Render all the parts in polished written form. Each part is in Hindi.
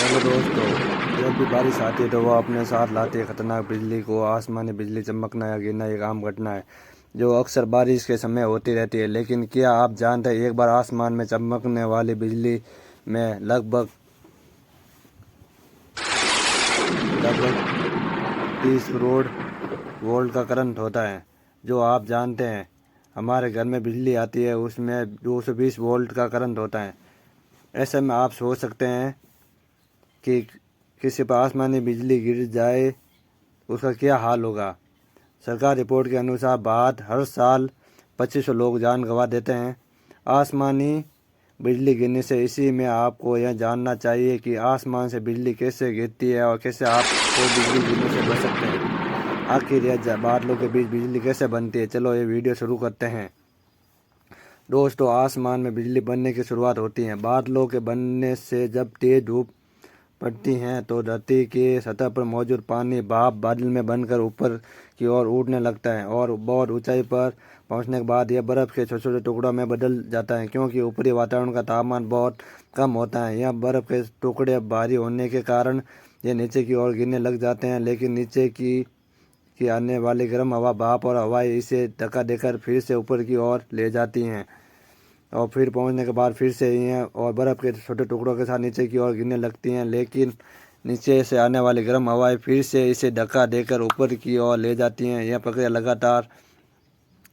हेलो दोस्तों। जब भी बारिश आती है तो वह अपने साथ लाती है खतरनाक बिजली को। आसमानी बिजली चमकना या गिरना एक आम घटना है जो अक्सर बारिश के समय होती रहती है। लेकिन क्या आप जानते हैं, एक बार आसमान में चमकने वाली बिजली में लगभग लगभग 30 करोड़ वोल्ट का करंट होता है। जो आप जानते हैं, हमारे घर में बिजली आती है उसमें 220 वोल्ट का करंट होता है। ऐसे में आप सोच सकते हैं कि किसी पर आसमानी बिजली गिर जाए उसका क्या हाल होगा। सरकार रिपोर्ट के अनुसार भारत हर साल 2500 लोग जान गंवा देते हैं आसमानी बिजली गिरने से। इसी में आपको यह जानना चाहिए कि आसमान से बिजली कैसे गिरती है और कैसे आपको बिजली गिरने से बच सकते हैं। आखिर यह बादलों के बीच बिजली कैसे बनती है, चलो ये वीडियो शुरू करते हैं। दोस्तों, आसमान में बिजली बनने की शुरुआत होती है बादलों के बनने से। जब तेज धूप पड़ती हैं तो धरती की सतह पर मौजूद पानी भाप बादल में बनकर ऊपर की ओर उड़ने लगता है और बहुत ऊंचाई पर पहुंचने के बाद यह बर्फ़ के छोटे छोटे टुकड़ों में बदल जाता है। क्योंकि ऊपरी वातावरण का तापमान बहुत कम होता है, यह बर्फ़ के टुकड़े भारी होने के कारण ये नीचे की ओर गिरने लग जाते हैं। लेकिन नीचे की आने वाली गर्म हवा, भाप और हवाएं इसे धक्का देकर फिर से ऊपर की ओर ले जाती हैं और फिर पहुंचने के बाद फिर से ये और बर्फ़ के छोटे टुकड़ों के साथ नीचे की ओर गिरने लगती हैं। लेकिन नीचे से आने वाली गर्म हवाएं फिर से इसे धक्का देकर ऊपर की ओर ले जाती हैं। यह प्रक्रिया लगातार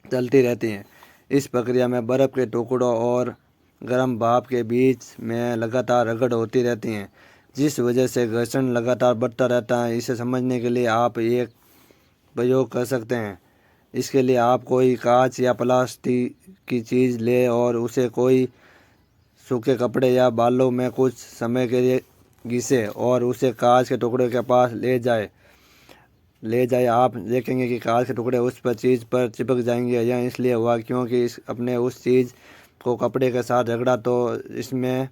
चलती रहती है। इस प्रक्रिया में बर्फ़ के टुकड़ों और गर्म भाप के बीच में लगातार रगड़ होती रहती है, जिस वजह से घर्षण लगातार बढ़ता रहता है। इसे समझने के लिए आप एक प्रयोग कर सकते हैं। इसके लिए आप कोई कांच या प्लास्टिक की चीज़ लें और उसे कोई सूखे कपड़े या बालों में कुछ समय के लिए घिसे और उसे कांच के टुकड़े के पास ले जाए। आप देखेंगे कि कांच के टुकड़े उस पर चीज़ पर चिपक जाएंगे। यह इसलिए हुआ क्योंकि इस अपने उस चीज़ को कपड़े के साथ रगड़ा तो इसमें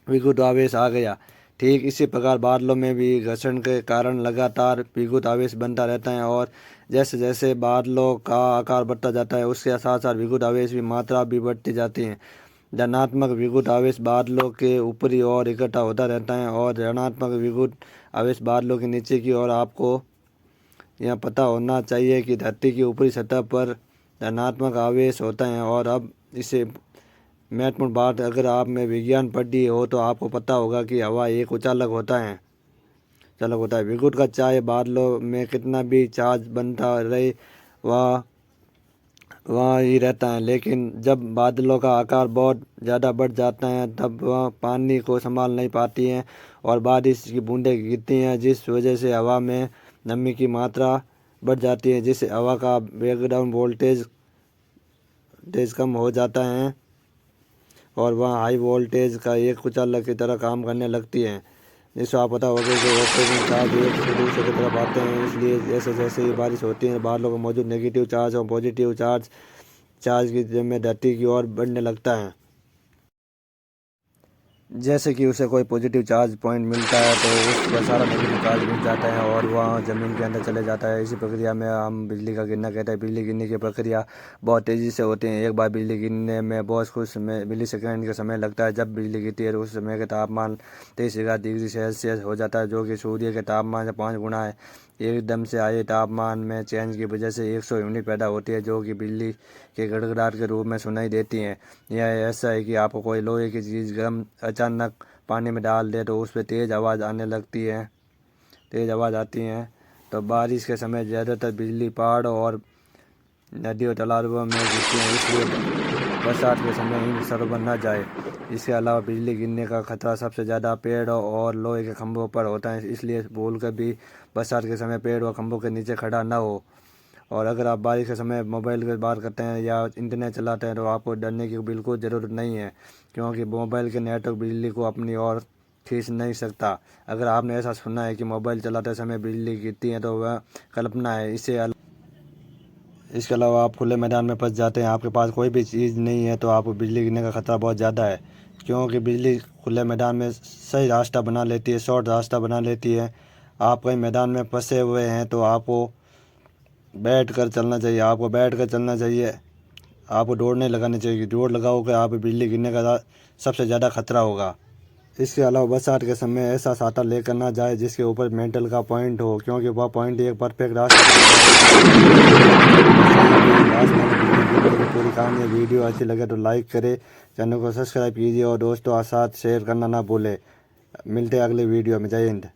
विद्युत आवेश आ गया। ठीक इसी प्रकार बादलों में भी घर्षण के कारण लगातार विद्युत आवेश बनता रहता है और जैसे जैसे बादलों का आकार बढ़ता जाता है उसके साथ साथ विद्युत आवेश की मात्रा भी बढ़ती जाती है। धनात्मक विद्युत आवेश बादलों के ऊपरी ओर इकट्ठा होता रहता है और ऋणात्मक विद्युत आवेश बादलों के नीचे की ओर। आपको यह पता होना चाहिए कि धरती की ऊपरी सतह पर धनात्मक आवेश होता है। और अब इसे महत्वपूर्ण बात, अगर आप में विज्ञान पढ़ी हो तो आपको पता होगा कि हवा एक चालक होता है। विद्युत का चाहे बादलों में कितना भी चार्ज बनता रहे वह वहाँ ही रहता है। लेकिन जब बादलों का आकार बहुत ज़्यादा बढ़ जाता है तब वह पानी को संभाल नहीं पाती हैं और बारिश की बूंदें गिरती हैं, जिस वजह से हवा में नमी की मात्रा बढ़ जाती है, जिससे हवा का बैकग्राउंड वोल्टेज तेज कम हो जाता है और वह हाई वोल्टेज का एक कुचालक की तरह काम करने लगती है। जिससे आप पता होगा कि ऑपरेटिंग चार्ज एक से दूसरे की तरफ आते हैं। इसलिए जैसे जैसे ही बारिश होती है बादलों का मौजूद नेगेटिव चार्ज और पॉजिटिव चार्ज की में धरती की ओर बढ़ने लगता है। जैसे कि उसे कोई पॉजिटिव चार्ज पॉइंट मिलता है तो उस पर सारा नेगेटिव चार्ज मिल जाता है और वह ज़मीन के अंदर चले जाता है। इसी प्रक्रिया में हम बिजली का गिरना कहते हैं। बिजली गिरने की प्रक्रिया बहुत तेज़ी से होती है। एक बार बिजली गिरने में बहुत कुछ समय मिली सेकेंड का समय लगता है। जब बिजली गिरती है तो उस समय का तापमान 23,000 डिग्री सेल्सियस हो जाता है, जो कि सूर्य के तापमान से 5 गुना है। एकदम से आए तापमान में चेंज की वजह से 100 यूनिट पैदा होती है, जो कि बिजली के गड़गड़ाहट के रूप में सुनाई देती हैं। यह ऐसा है कि आपको कोई लोहे की चीज़ गर्म अचानक पानी में डाल दे तो उस पर तेज़ आवाज़ आती है। तो बारिश के समय ज़्यादातर बिजली पहाड़ों और नदियों तालाबों में गिरती हैं, इसलिए बरसात के समय इन सरोवर न जाए। इसके अलावा बिजली गिरने का खतरा सबसे ज़्यादा पेड़ों और लोहे के खंभों पर होता है, इसलिए भूल कर भी बरसात के समय पेड़ और खंभों के नीचे खड़ा न हो। और अगर आप बारिश के समय मोबाइल की बात करते हैं या इंटरनेट चलाते हैं तो आपको डरने की बिल्कुल ज़रूरत नहीं है, क्योंकि मोबाइल के नेटवर्क बिजली को अपनी ओर खींच नहीं सकता। अगर आपने ऐसा सुना है कि मोबाइल चलाते समय बिजली गिरती है तो वह कल्पना है। इसके अलावा आप खुले मैदान में फंस जाते हैं, आपके पास कोई भी चीज़ नहीं है तो आपको बिजली गिरने का खतरा बहुत ज़्यादा है, क्योंकि बिजली खुले मैदान में सही रास्ता बना लेती है, शॉर्ट रास्ता बना लेती है। आप कहीं मैदान में फंसे हुए हैं तो आपको बैठ कर चलना चाहिए। आपको दौड़ नहीं लगानी चाहिए। दौड़ लगाओगे आप बिजली गिरने का सबसे ज़्यादा खतरा होगा। इसके अलावा बरसात के समय ऐसा छाता लेकर ना जाए जिसके ऊपर मेंटल का पॉइंट हो, क्योंकि वह पॉइंट एक परफेक्ट रास्ता पूरी कहानी। वीडियो अच्छी लगे तो लाइक करें, चैनल को सब्सक्राइब कीजिए और दोस्तों के साथ शेयर करना ना भूलें। मिलते हैं अगले वीडियो में। जय हिंद।